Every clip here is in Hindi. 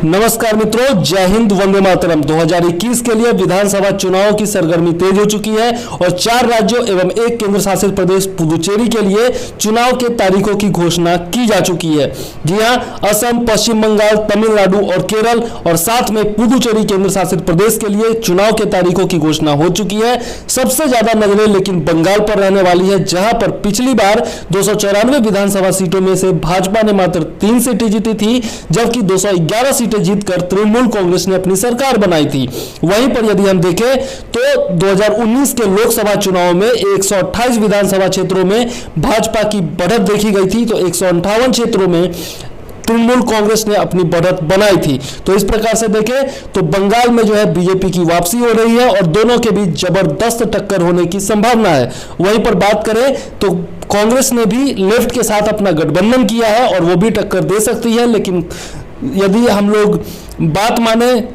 नमस्कार मित्रों, जय हिंद, वंदे मातरम। 2021 के लिए विधानसभा चुनाव की सरगर्मी तेज हो चुकी है और 4 राज्यों एवं एक केंद्र शासित प्रदेश पुदुचेरी के लिए चुनाव के तारीखों की घोषणा की जा चुकी है। जी हां, असम, पश्चिम बंगाल, तमिलनाडु और केरल और साथ में पुदुचेरी केंद्र शासित प्रदेश के लिए चुनाव के तारीखों की घोषणा हो चुकी है। सबसे ज्यादा नजरें लेकिन बंगाल पर रहने वाली है, जहां पर पिछली बार 294 विधानसभा सीटों में से भाजपा ने मात्र 3 सीटें जीती थी, जबकि 211 सीटें जीतकर तृणमूल कांग्रेस ने अपनी सरकार बनाई थी। वहीं पर यदि हम देखें तो 2019 के लोकसभा चुनाव में 128 विधानसभा क्षेत्रों में भाजपा की बढ़त देखी गई थी, तो 158 क्षेत्रों में तृणमूल कांग्रेस ने अपनी बढ़त बनाई थी। तो इस प्रकार से देखें तो बंगाल में जो है बीजेपी की वापसी हो रही है और दोनों के बीच जबरदस्त टक्कर होने की संभावना है। वहीं पर बात करें तो कांग्रेस ने भी लेफ्ट के साथ अपना गठबंधन किया है और वो भी टक्कर दे सकती है, लेकिन यदि हम लोग बात माने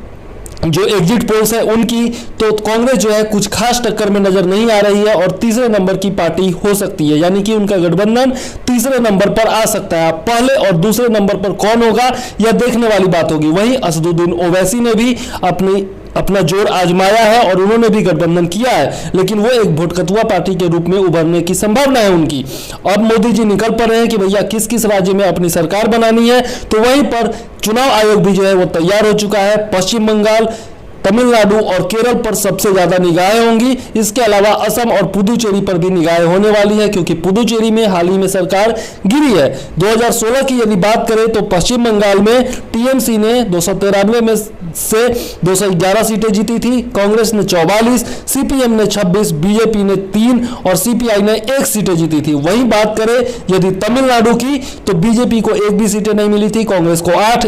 जो एग्जिट पोल्स है उनकी, तो कांग्रेस जो है कुछ खास टक्कर में नजर नहीं आ रही है और तीसरे नंबर की पार्टी हो सकती है, यानी कि उनका गठबंधन तीसरे नंबर पर आ सकता है। पहले और दूसरे नंबर पर कौन होगा यह देखने वाली बात होगी। वहीं असदुद्दीन ओवैसी ने भी अपना जोर आजमाया है और उन्होंने भी गठबंधन किया है, लेकिन वो एक भोटकतुआ पार्टी के रूप में उभरने की संभावना है उनकी। अब मोदी जी निकल पड़ रहे हैं कि भैया किस किस राज्य में अपनी सरकार बनानी है, तो वहीं पर चुनाव आयोग भी जो है वो तैयार हो चुका है। पश्चिम बंगाल, तमिलनाडु और केरल पर सबसे ज्यादा निगाहें होंगी। इसके अलावा असम और पुदुचेरी पर भी निगाहें होने वाली है, क्योंकि पुदुचेरी में हाल ही में सरकार गिरी है। 2016 की यदि बात करें तो पश्चिम बंगाल में टीएमसी ने 293 में से 211 सीटें जीती थी, कांग्रेस ने 44, सीपीएम ने 26, बीजेपी ने 3 और सीपीआई ने 1 सीटें जीती थी। वहीं बात करें यदि तमिलनाडु की, तो बीजेपी को 1 भी सीटें नहीं मिली थी, कांग्रेस को 8,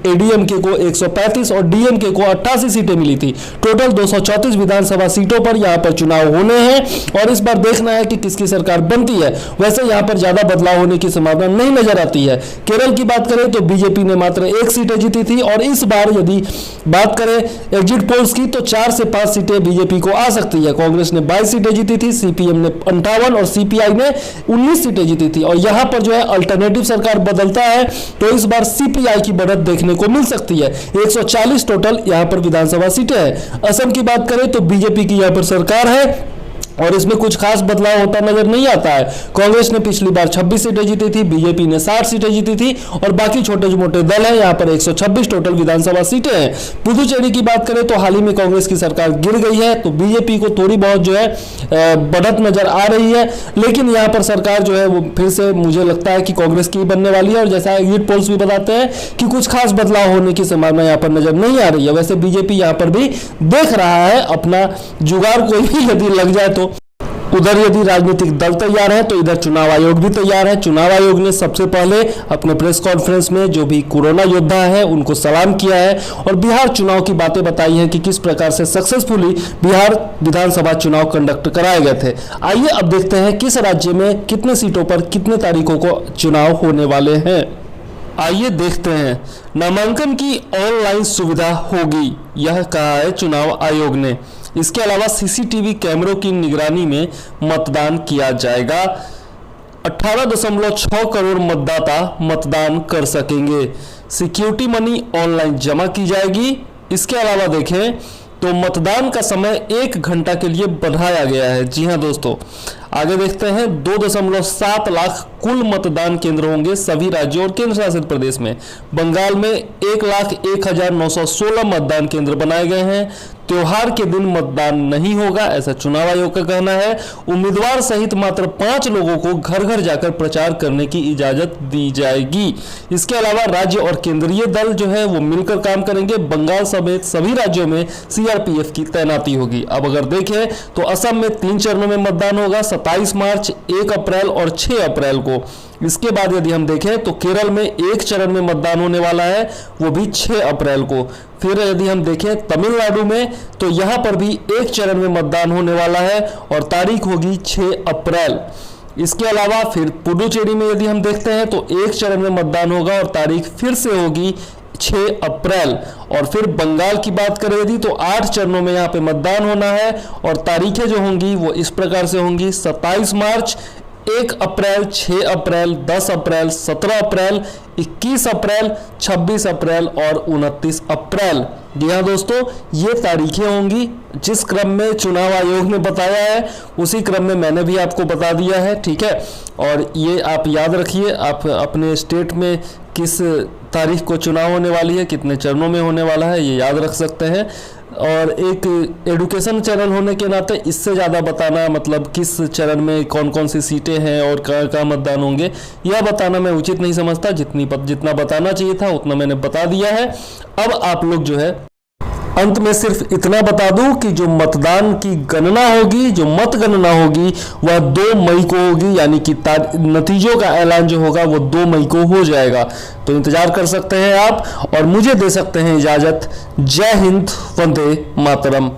एडीएमके को 135 और डीएमके को 88 सीटें मिली थी। टोटल 234 विधानसभा सीटों पर यहां पर चुनाव होने हैं और इस बार देखना है कि किसकी सरकार बनती है। वैसे यहां पर ज्यादा बदलाव होने की संभावना नहीं नजर आती है। केरल की बात करें तो बीजेपी ने मात्र 1 सीटें जीती थी और इस बार यदि बात करें एग्जिट पोल्स की तो 4 से 5 सीटें बीजेपी को आ सकती है। कांग्रेस ने 22 सीटें जीती थी, सीपीएम ने 58 और सीपीआई ने 19 सीटें जीती थी। और यहां पर जो है अल्टरनेटिव सरकार बदलता है तो इस बार सीपीआई की बढ़त देखने को मिल सकती है। 140 टोटल यहां पर विधानसभा सीटें हैं। असम की बात करें तो बीजेपी की यहां पर सरकार है और इसमें कुछ खास बदलाव होता नजर नहीं आता है। कांग्रेस ने पिछली बार 26 सीटें जीती थी, बीजेपी ने 60 सीटें जीती थी और बाकी छोटे मोटे दल हैं, यहाँ पर 126 टोटल विधानसभा सीटें हैं। पुदुचेरी की बात करें तो हाल ही में कांग्रेस की सरकार गिर गई है, तो बीजेपी को थोड़ी बहुत जो है बढ़त नजर आ रही है, लेकिन यहाँ पर सरकार जो है वो फिर से मुझे लगता है कि कांग्रेस की बनने वाली है और जैसा एग्जिट पोल्स भी बताते हैं कि कुछ खास बदलाव होने की संभावना यहाँ पर नजर नहीं आ रही है। वैसे बीजेपी यहाँ पर भी देख रहा है अपना जुगाड़, कोई भी यदि लग जाए तो। उधर यदि राजनीतिक दल तैयार है तो इधर चुनाव आयोग भी तैयार है। चुनाव आयोग ने सबसे पहले अपने प्रेस कॉन्फ्रेंस में जो भी कोरोना योद्धा है उनको सलाम किया है और बिहार चुनाव की बातें बताई हैं कि किस प्रकार से सक्सेसफुली बिहार विधानसभा चुनाव कंडक्ट कराए गए थे। आइए अब देखते हैं किस राज्य में कितने सीटों पर कितने तारीखों को चुनाव होने वाले हैं। आइए देखते हैं। नामांकन की ऑनलाइन सुविधा होगी, यह कहा है चुनाव आयोग ने। इसके अलावा सीसीटीवी कैमरों की निगरानी में मतदान किया जाएगा। 18.6 करोड़ मतदाता मतदान कर सकेंगे। सिक्योरिटी मनी ऑनलाइन जमा की जाएगी। इसके अलावा देखें तो मतदान का समय 1 घंटा के लिए बढ़ाया गया है। जी हां दोस्तों, आगे देखते हैं। 2.7 लाख कुल मतदान केंद्र होंगे सभी राज्यों और केंद्र शासित प्रदेश में। बंगाल में 1,01,916 मतदान केंद्र बनाए गए हैं। त्योहार के दिन मतदान नहीं होगा, ऐसा चुनाव आयोग का कहना है। उम्मीदवार सहित मात्र 5 लोगों को घर घर जाकर प्रचार करने की इजाजत दी जाएगी। इसके अलावा राज्य और केंद्रीय दल जो है वो मिलकर काम करेंगे। बंगाल समेत सभी राज्यों में सीआरपीएफ की तैनाती होगी। अब अगर देखें तो असम में 3 चरणों में मतदान होगा, 27 मार्च, 1 अप्रैल और 6 अप्रैल को। इसके बाद यदि हम देखें तो केरल में 1 चरण में मतदान होने वाला है, वो भी 6 अप्रैल को। फिर यदि हम देखें तमिलनाडु में तो यहां पर भी 1 चरण में मतदान होने वाला है और तारीख होगी 6 अप्रैल। इसके अलावा फिर पुडुचेरी में यदि हम देखते हैं तो 1 चरण में मतदान होगा और तारीख फिर से होगी 6 अप्रैल। और फिर बंगाल की बात करें यदि तो 8 चरणों में यहाँ पे मतदान होना है और तारीखें जो होंगी वो इस प्रकार से होंगी। 27 मार्च, 1 अप्रैल, 6 अप्रैल, 10 अप्रैल, 17 अप्रैल, 21 अप्रैल, 26 अप्रैल और 29 अप्रैल। जी हाँ दोस्तों, ये तारीखें होंगी जिस क्रम में चुनाव आयोग ने बताया है उसी क्रम में मैंने भी आपको बता दिया है, ठीक है। और ये आप याद रखिए, आप अपने स्टेट में किस तारीख को चुनाव होने वाली है, कितने चरणों में होने वाला है, ये याद रख सकते हैं। और एक एडुकेशन चैनल होने के नाते इससे ज़्यादा बताना, मतलब किस चरण में कौन कौन सी सीटें हैं और कहाँ कहाँ मतदान होंगे, यह बताना मैं उचित नहीं समझता। जितना बताना चाहिए था उतना मैंने बता दिया है। अब आप लोग जो है अंत में सिर्फ इतना बता दूं कि जो मतदान की गणना होगी, जो मत गणना होगी वह 2 मई को होगी, यानी कि नतीजों का ऐलान जो होगा वो 2 मई को हो जाएगा। तो इंतजार कर सकते हैं आप और मुझे दे सकते हैं इजाज़त। जय हिंद, वंदे मातरम।